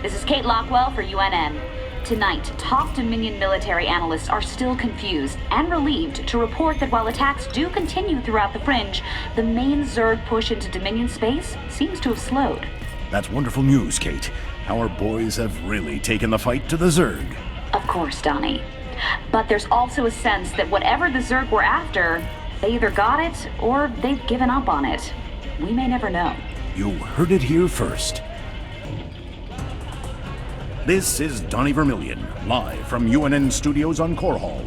This is Kate Lockwell for UNN. Tonight, top Dominion military analysts are still confused and relieved to report that while attacks do continue throughout the Fringe, the main Zerg push into Dominion space seems to have slowed. That's wonderful news, Kate. Our boys have really taken the fight to the Zerg. Of course, Donnie. But there's also a sense that whatever the Zerg were after, they either got it or they've given up on it. We may never know. You heard it here first. This is Donnie Vermillion, live from UNN Studios on Core Hall.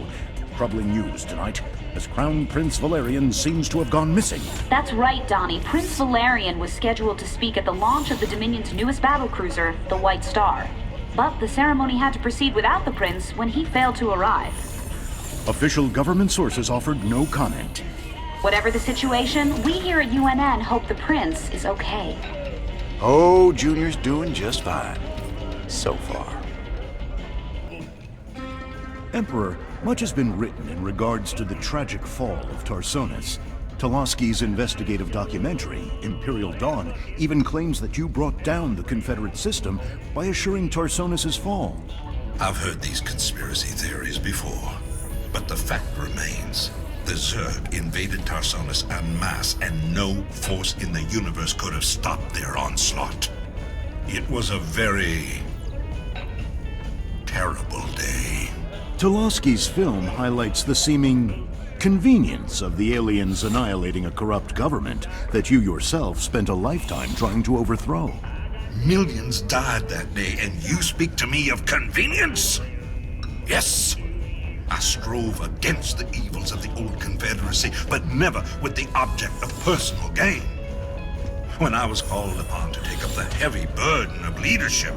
Troubling news tonight, as Crown Prince Valerian seems to have gone missing. That's right, Donnie. Prince Valerian was scheduled to speak at the launch of the Dominion's newest battlecruiser, the White Star. But the ceremony had to proceed without the prince when he failed to arrive. Official government sources offered no comment. Whatever the situation, we here at UNN hope the prince is okay. Oh, Junior's doing just fine. So far. Emperor, much has been written in regards to the tragic fall of Tarsonis. Toloski's investigative documentary, Imperial Dawn, even claims that you brought down the Confederate system by assuring Tarsonis' fall. I've heard these conspiracy theories before, but the fact remains. The Zerg invaded Tarsonis en masse, and no force in the universe could have stopped their onslaught. It was a very terrible day. Toloski's film highlights the seeming convenience of the aliens annihilating a corrupt government that you yourself spent a lifetime trying to overthrow. Millions died that day, and you speak to me of convenience? Yes, I strove against the evils of the old Confederacy, but never with the object of personal gain. When I was called upon to take up the heavy burden of leadership,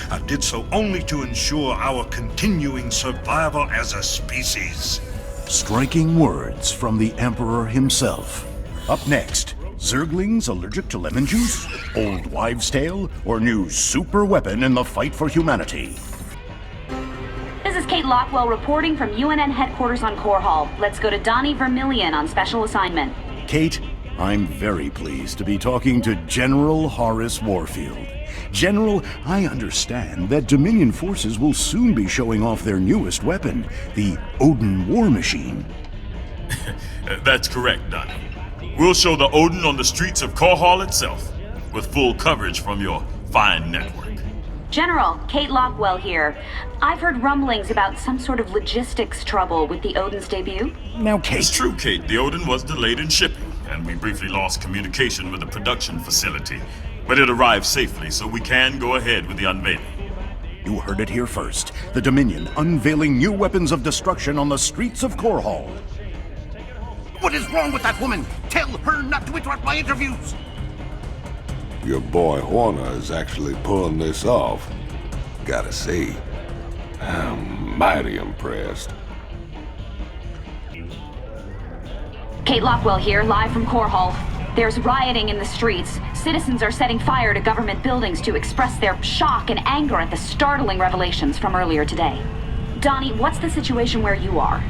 I did so only to ensure our continuing survival as a species. Striking words from the Emperor himself. Up next, Zerglings allergic to lemon juice? Old wives' tale? Or new super weapon in the fight for humanity? This is Kate Lockwell reporting from UNN headquarters on Core Hall. Let's go to Donnie Vermillion on special assignment. Kate, I'm very pleased to be talking to General Horace Warfield. General, I understand that Dominion forces will soon be showing off their newest weapon, the Odin War Machine. That's correct, Donnie. We'll show the Odin on the streets of Core Hall itself, with full coverage from your fine network. General, Kate Lockwell here. I've heard rumblings about some sort of logistics trouble with the Odin's debut. Now, Kate... It's true, Kate. The Odin was delayed in shipping, and we briefly lost communication with the production facility. But it arrived safely, so we can go ahead with the unveiling. You heard it here first. The Dominion unveiling new weapons of destruction on the streets of Core Hall. What is wrong with that woman? Tell her not to interrupt my interviews! Your boy Horner is actually pulling this off. Gotta say, I'm mighty impressed. Kate Lockwell here, live from Core Hall. There's rioting in the streets. Citizens are setting fire to government buildings to express their shock and anger at the startling revelations from earlier today. Donnie, what's the situation where you are?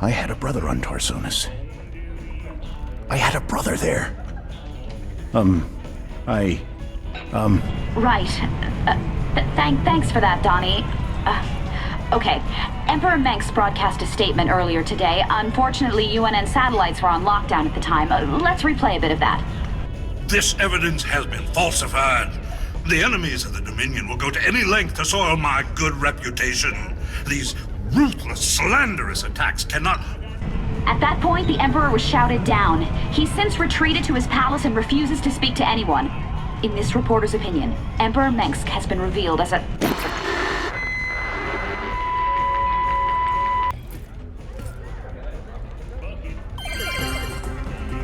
I had a brother on Tarsonis. I had a brother there. Right. Thanks for that, Donnie. Okay. Emperor Mengsk broadcast a statement earlier today. Unfortunately, UNN satellites were on lockdown at the time. Let's replay a bit of that. This evidence has been falsified. The enemies of the Dominion will go to any length to soil my good reputation. These ruthless, slanderous attacks cannot... At that point, the Emperor was shouted down. He's since retreated to his palace and refuses to speak to anyone. In this reporter's opinion, Emperor Mengsk has been revealed as a...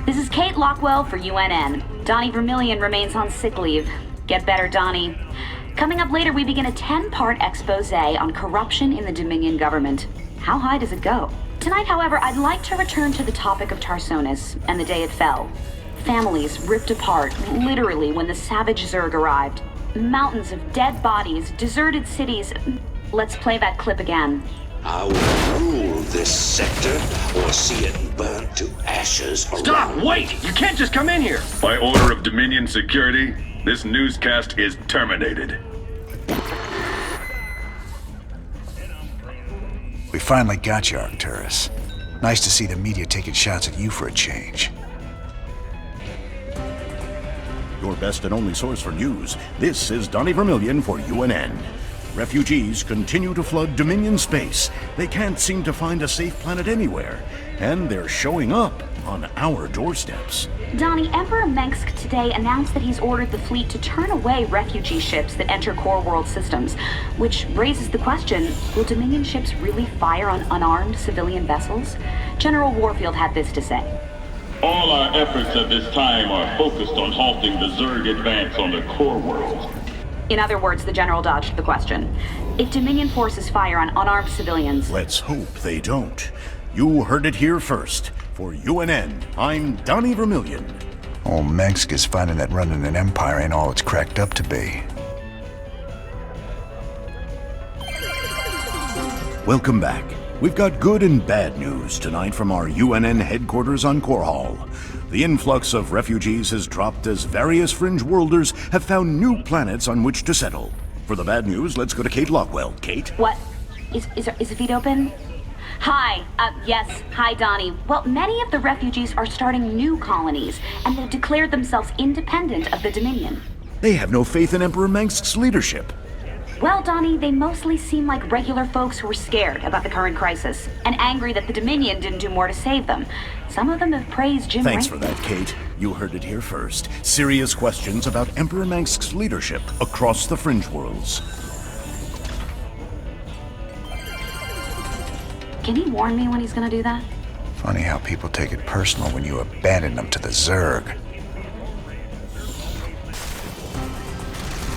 This is Kate Lockwell for UNN. Donnie Vermillion remains on sick leave. Get better, Donnie. Coming up later, we begin a 10-part expose on corruption in the Dominion government. How high does it go? Tonight, however, I'd like to return to the topic of Tarsonis and the day it fell. Families ripped apart, literally, when the savage Zerg arrived. Mountains of dead bodies, deserted cities. Let's play that clip again. I will rule this sector or see it burnt to ashes. Stop! Wait! You can't just come in here! By order of Dominion Security, this newscast is terminated. We finally got you, Arcturus. Nice to see the media taking shots at you for a change. Your best and only source for news. This is Donnie Vermillion for UNN. Refugees continue to flood Dominion space. They can't seem to find a safe planet anywhere. And they're showing up on our doorsteps. Donnie, Emperor Mengsk today announced that he's ordered the fleet to turn away refugee ships that enter core world systems, which raises the question, will Dominion ships really fire on unarmed civilian vessels? General Warfield had this to say. All our efforts at this time are focused on halting the Zerg advance on the core world. In other words, the General dodged the question. If Dominion forces fire on unarmed civilians... Let's hope they don't. You heard it here first. For UNN, I'm Donnie Vermillion. Old Mengsk is finding that running an empire ain't all it's cracked up to be. Welcome back. We've got good and bad news tonight from our UNN headquarters on Core Hall. The influx of refugees has dropped as various fringe worlders have found new planets on which to settle. For the bad news, let's go to Kate Lockwell. Kate? What? Is the feed open? Hi. Yes. Hi, Donnie. Well, many of the refugees are starting new colonies, and they've declared themselves independent of the Dominion. They have no faith in Emperor Mengsk's leadership. Well, Donnie, they mostly seem like regular folks who are scared about the current crisis, and angry that the Dominion didn't do more to save them. Some of them have praised Jim Thanks for that, Kate. You heard it here first. Serious questions about Emperor Mengsk's leadership across the fringe worlds. Can he warn me when he's gonna do that? Funny how people take it personal when you abandon them to the Zerg.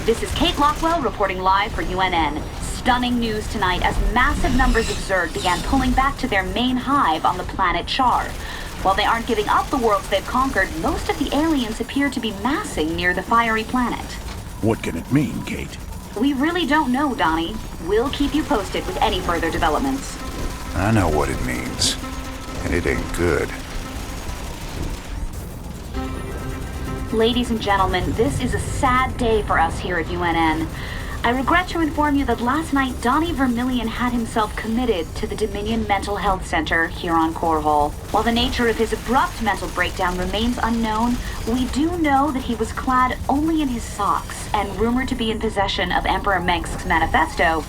This is Kate Lockwell reporting live for UNN. Stunning news tonight as massive numbers of Zerg began pulling back to their main hive on the planet Char. While they aren't giving up the worlds they've conquered, most of the aliens appear to be massing near the fiery planet. What can it mean, Kate? We really don't know, Donnie. We'll keep you posted with any further developments. I know what it means, and it ain't good. Ladies and gentlemen, this is a sad day for us here at UNN. I regret to inform you that last night Donnie Vermillion had himself committed to the Dominion Mental Health Center here on Core Hall. While the nature of his abrupt mental breakdown remains unknown, we do know that he was clad only in his socks and rumored to be in possession of Emperor Mengsk's manifesto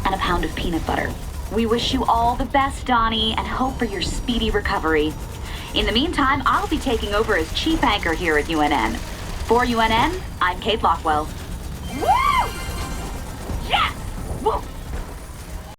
and a pound of peanut butter. We wish you all the best, Donnie, and hope for your speedy recovery. In the meantime, I'll be taking over as chief anchor here at UNN. For UNN, I'm Kate Lockwell.